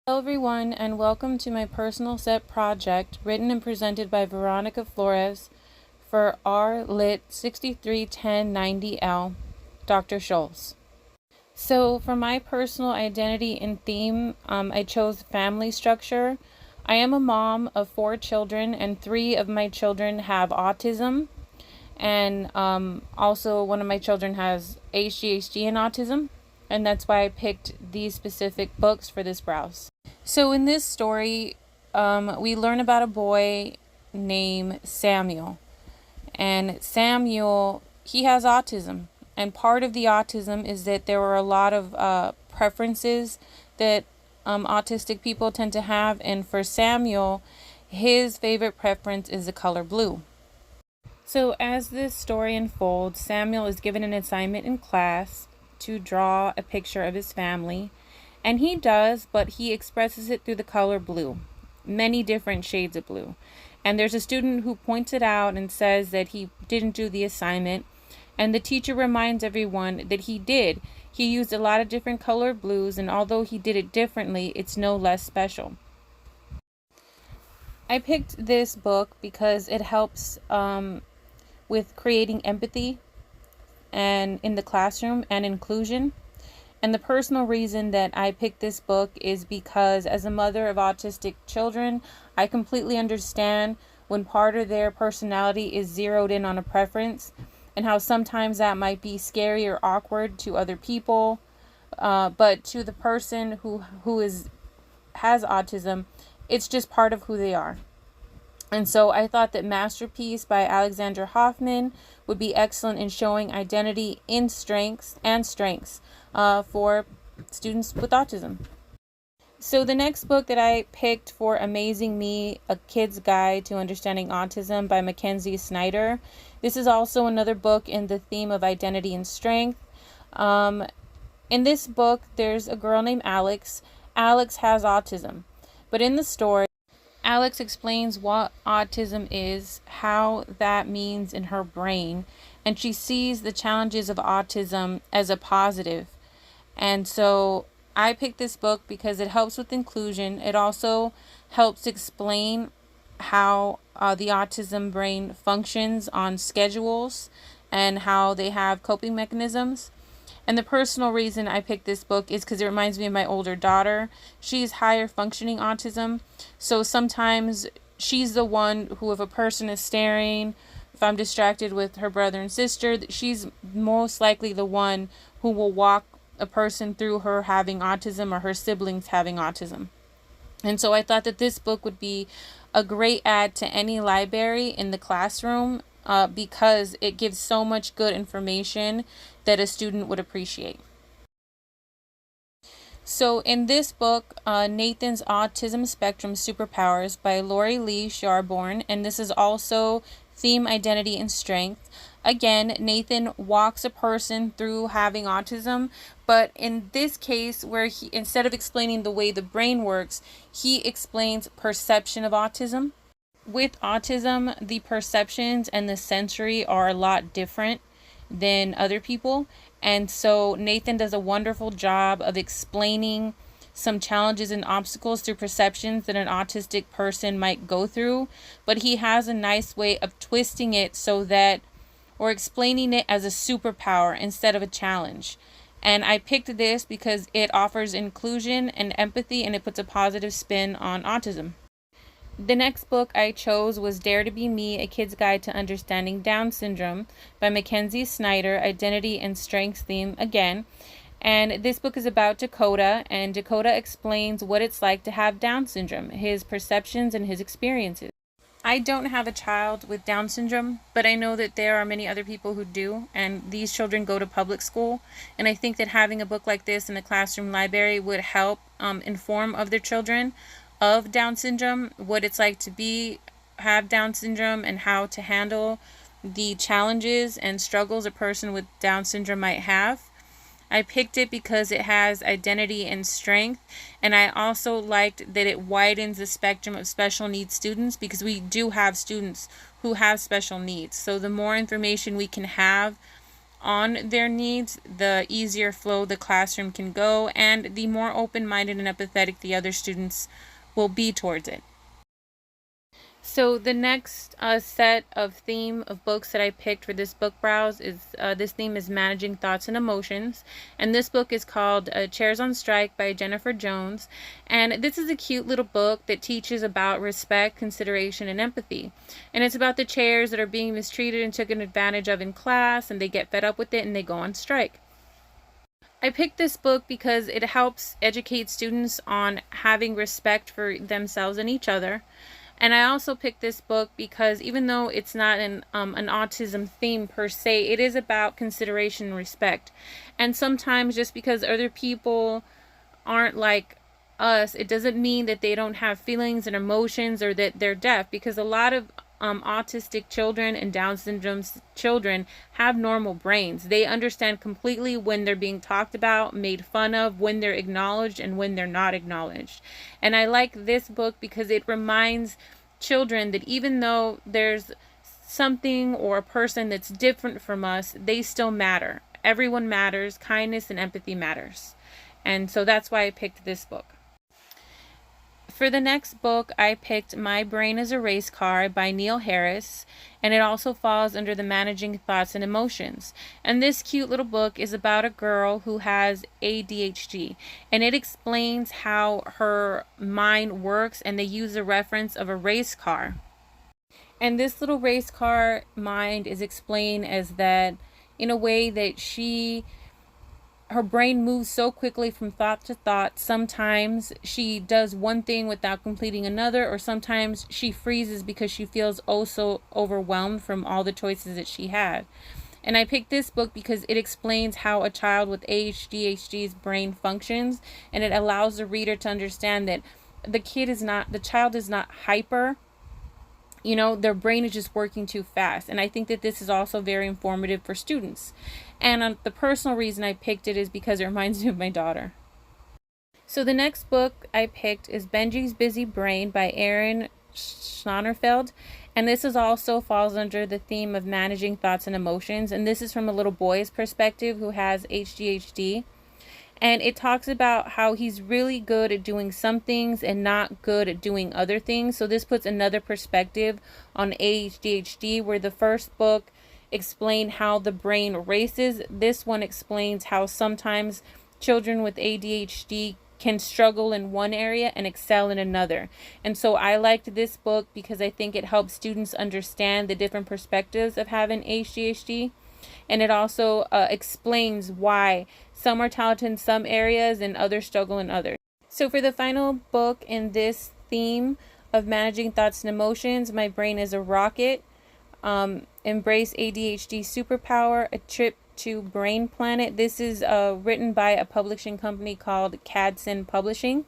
Hello everyone, and welcome to my personal set project written and presented by Veronica Flores for R Lit 631090L, Dr. Schultz. So for my personal identity and theme, I chose family structure. I am a mom of 4 children, and 3 of my children have autism, and also one of my children has ADHD and autism, and that's why I picked these specific books for this browse. So in this story, we learn about a boy named Samuel. And Samuel, he has autism. And part of the autism is that there were a lot of preferences that autistic people tend to have. And for Samuel, his favorite preference is the color blue. So as this story unfolds, Samuel is given an assignment in class to draw a picture of his family. And he does, but he expresses it through the color blue, many different shades of blue. And there's a student who points it out and says that he didn't do the assignment. And the teacher reminds everyone that he did. He used a lot of different color blues, and although he did it differently, it's no less special. I picked this book because it helps with creating empathy and in the classroom and inclusion. And the personal reason that I picked this book is because as a mother of autistic children, I completely understand when part of their personality is zeroed in on a preference and how sometimes that might be scary or awkward to other people. But to the person who has autism, it's just part of who they are. And so I thought that Masterpiece by Alexandra Hoffman would be excellent in showing identity in strengths for students with autism. So the next book that I picked for Amazing Me, A Kid's Guide to Understanding Autism by Mackenzie Snyder. This is also another book in the theme of identity and strength. In this book, there's a girl named Alex. Alex has autism, but in the story, Alex explains what autism is, how that means in her brain, and she sees the challenges of autism as a positive. And so I picked this book because it helps with inclusion. It also helps explain how the autism brain functions on schedules and how they have coping mechanisms. And the personal reason I picked this book is because it reminds me of my older daughter. She's higher functioning autism. So sometimes she's the one who, if a person is staring, if I'm distracted with her brother and sister, she's most likely the one who will walk a person through her having autism or her siblings having autism. And so I thought that this book would be a great add to any library in the classroom because it gives so much good information that a student would appreciate. So in this book, Nathan's Autism Spectrum Superpowers by Lori Lee Sharborn, and this is also theme, identity, and strength. Again, Nathan walks a person through having autism, but in this case, where he, instead of explaining the way the brain works, he explains perception of autism. With autism, the perceptions and the sensory are a lot different than other people. And so Nathan does a wonderful job of explaining some challenges and obstacles through perceptions that an autistic person might go through. But he has a nice way of twisting it so that, or explaining it as a superpower instead of a challenge. And I picked this because it offers inclusion and empathy, and it puts a positive spin on autism. The next book I chose was Dare to Be Me, A Kid's Guide to Understanding Down Syndrome by Mackenzie Snyder, Identity and Strengths theme again. And this book is about Dakota, and Dakota explains what it's like to have Down syndrome, his perceptions and his experiences. I don't have a child with Down syndrome, but I know that there are many other people who do, and these children go to public school. And I think that having a book like this in the classroom library would help inform other children of Down syndrome, what it's like to have Down syndrome, and how to handle the challenges and struggles a person with Down syndrome might have. I picked it because it has identity and strength, and I also liked that it widens the spectrum of special needs students, because we do have students who have special needs. So the more information we can have on their needs, the easier flow the classroom can go, and the more open-minded and empathetic the other students will be towards it. So the next set of theme of books that I picked for this book browse is this theme is Managing Thoughts and Emotions, and this book is called Chairs on Strike by Jennifer Jones. And this is a cute little book that teaches about respect, consideration, and empathy. And it's about the chairs that are being mistreated and taken advantage of in class, and they get fed up with it and they go on strike. I picked this book because it helps educate students on having respect for themselves and each other. And I also picked this book because even though it's not an autism theme per se, it is about consideration and respect. And sometimes just because other people aren't like us, it doesn't mean that they don't have feelings and emotions or that they're deaf, because a lot of autistic children and Down syndrome children have normal brains. They understand completely when they're being talked about, made fun of, when they're acknowledged, and when they're not acknowledged. And I like this book because it reminds children that even though there's something or a person that's different from us, they still matter. Everyone matters. Kindness and empathy matters. And so that's why I picked this book. For the next book, I picked My Brain is a Race Car by Neil Harris, and it also falls under the Managing Thoughts and Emotions. And this cute little book is about a girl who has ADHD, and it explains how her mind works, and they use a reference of a race car. And this little race car mind is explained as that in a way that her brain moves so quickly from thought to thought. Sometimes she does one thing without completing another, or sometimes she freezes because she feels oh so overwhelmed from all the choices that she had. And I picked this book because it explains how a child with ADHD's brain functions, and it allows the reader to understand that the child is not hyper. Their brain is just working too fast. And I think that this is also very informative for students. And the personal reason I picked it is because it reminds me of my daughter. So the next book I picked is Benji's Busy Brain by Aaron Schonnerfeld. And this is also falls under the theme of managing thoughts and emotions. And this is from a little boy's perspective who has ADHD. And it talks about how he's really good at doing some things and not good at doing other things. So this puts another perspective on ADHD, where the first book explained how the brain races. This one explains how sometimes children with ADHD can struggle in one area and excel in another. And so I liked this book because I think it helps students understand the different perspectives of having ADHD. And it also explains why some are talented in some areas and others struggle in others. So for the final book in this theme of managing thoughts and emotions, My Brain is a Rocket, Embrace ADHD Superpower, A Trip to Brain Planet. This is written by a publishing company called Cadson Publishing.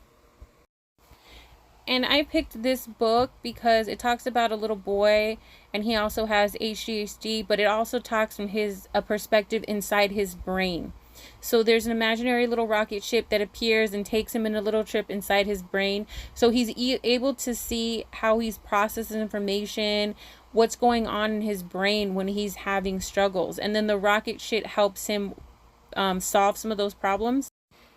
And I picked this book because it talks about a little boy, and he also has ADHD, but it also talks from a perspective inside his brain. So there's an imaginary little rocket ship that appears and takes him in a little trip inside his brain. So he's able to see how he's processing information, what's going on in his brain when he's having struggles. And then the rocket ship helps him solve some of those problems.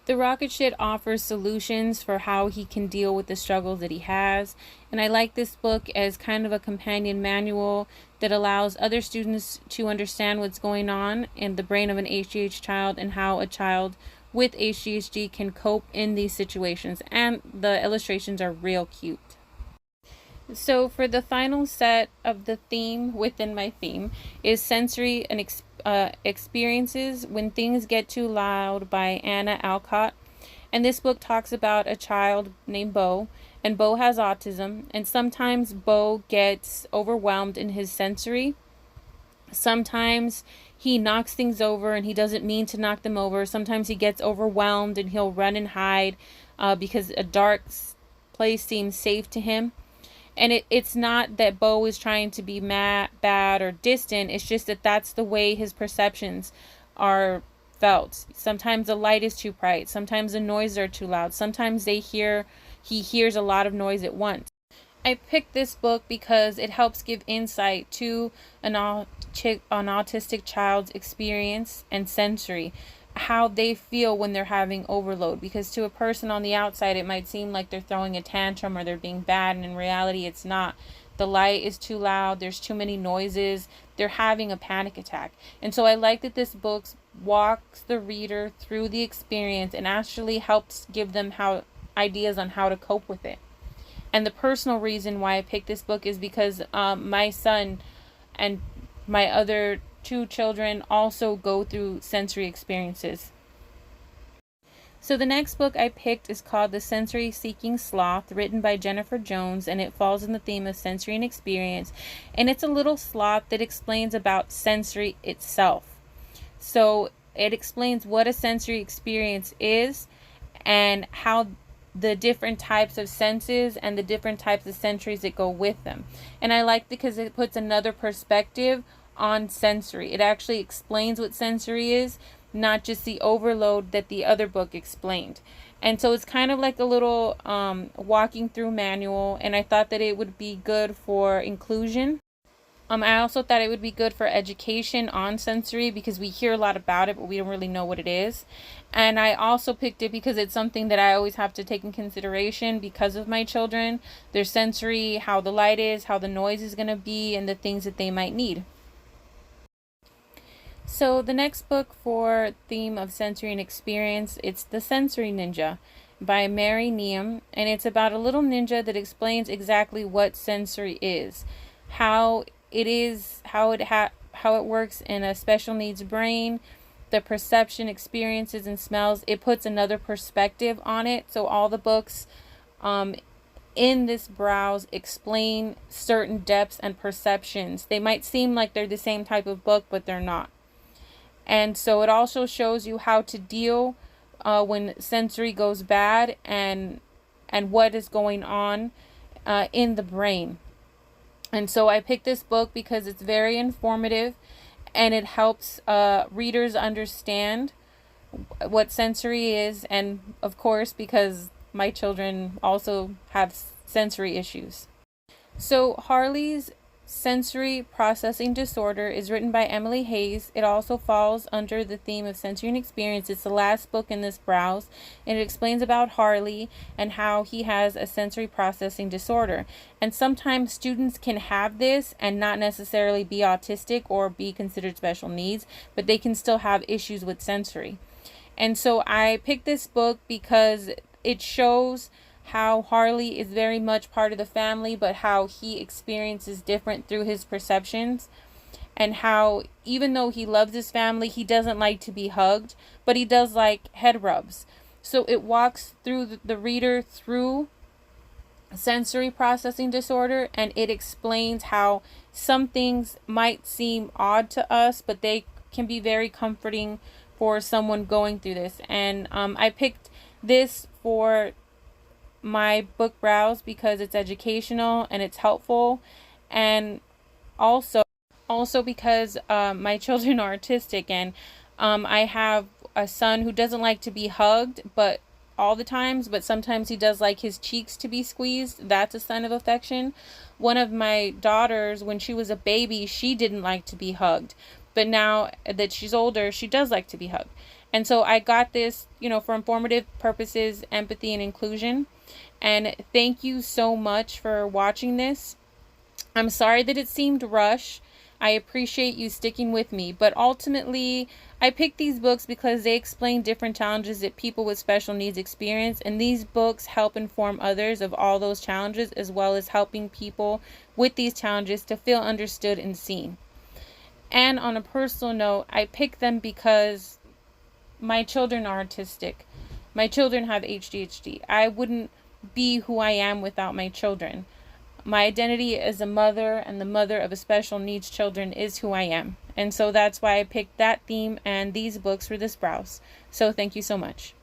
The rocket ship offers solutions for how he can deal with the struggles that he has. And I like this book as kind of a companion manual that allows other students to understand what's going on in the brain of an ADHD child and how a child with ADHD can cope in these situations. And the illustrations are real cute. So for the final set of the theme within my theme is Sensory and Experiences When Things Get Too Loud by Anna Alcott. And this book talks about a child named Bo, and Bo has autism, and sometimes Bo gets overwhelmed in his sensory. Sometimes he knocks things over and he doesn't mean to knock them over. Sometimes he gets overwhelmed and he'll run and hide because a dark place seems safe to him. And it's not that Bo is trying to be mad, bad, or distant. It's just that that's the way his perceptions are felt. Sometimes the light is too bright. Sometimes the noises are too loud. Sometimes he hears a lot of noise at once. I picked this book because it helps give insight to an autistic child's experience and sensory, how they feel when they're having overload. Because to a person on the outside, it might seem like they're throwing a tantrum or they're being bad, and in reality, it's not. The light is too loud, there's too many noises, they're having a panic attack. And so I like that this book walks the reader through the experience and actually helps give them ideas on how to cope with it. And the personal reason why I picked this book is because my son and my other two children also go through sensory experiences. So the next book I picked is called The Sensory Seeking Sloth, written by Jennifer Jones, and it falls in the theme of sensory and experience. And it's a little sloth that explains about sensory itself. So it explains what a sensory experience is and how the different types of senses and the different types of sensories that go with them. And I like because it puts another perspective on sensory. It actually explains what sensory is, not just the overload that the other book explained. And so it's kind of like a little walking through manual, and I thought that it would be good for inclusion. I also thought it would be good for education on sensory because we hear a lot about it, but we don't really know what it is. And I also picked it because it's something that I always have to take in consideration because of my children, their sensory, how the light is, how the noise is going to be, and the things that they might need. So the next book for theme of sensory and experience, it's The Sensory Ninja by Mary Neum, and it's about a little ninja that explains exactly what sensory is, how it works in a special needs brain, the perception, experiences, and smells. It puts another perspective on it. So all the books in this browse explain certain depths and perceptions. They might seem like they're the same type of book, but they're not. And so it also shows you how to deal when sensory goes bad and what is going on in the brain. And so I picked this book because it's very informative and it helps readers understand what sensory is. And of course, because my children also have sensory issues. So Harley's Sensory Processing Disorder is written by Emily Hayes. It also falls under the theme of sensory and experience. It's the last book in this browse, and it explains about Harley and how he has a sensory processing disorder. And sometimes students can have this and not necessarily be autistic or be considered special needs, but they can still have issues with sensory. And so I picked this book because it shows how Harley is very much part of the family, but how he experiences different through his perceptions, and how even though he loves his family, he doesn't like to be hugged, but he does like head rubs. So it walks through the reader through sensory processing disorder, and it explains how some things might seem odd to us, but they can be very comforting for someone going through this. And I picked this for my book browse because it's educational and it's helpful, and also because my children are autistic, and I have a son who doesn't like to be hugged but all the times, but sometimes he does like his cheeks to be squeezed. That's a sign of affection. One of my daughters, when she was a baby, she didn't like to be hugged, but now that she's older, she does like to be hugged. And so I got this, for informative purposes, empathy and inclusion. And thank you so much for watching this. I'm sorry that it seemed rushed. I appreciate you sticking with me. But ultimately, I picked these books because they explain different challenges that people with special needs experience. And these books help inform others of all those challenges, as well as helping people with these challenges to feel understood and seen. And on a personal note, I picked them because my children are autistic. My children have ADHD. I wouldn't be who I am without my children. My identity as a mother and the mother of a special needs children is who I am. And so that's why I picked that theme and these books for this browse. So thank you so much.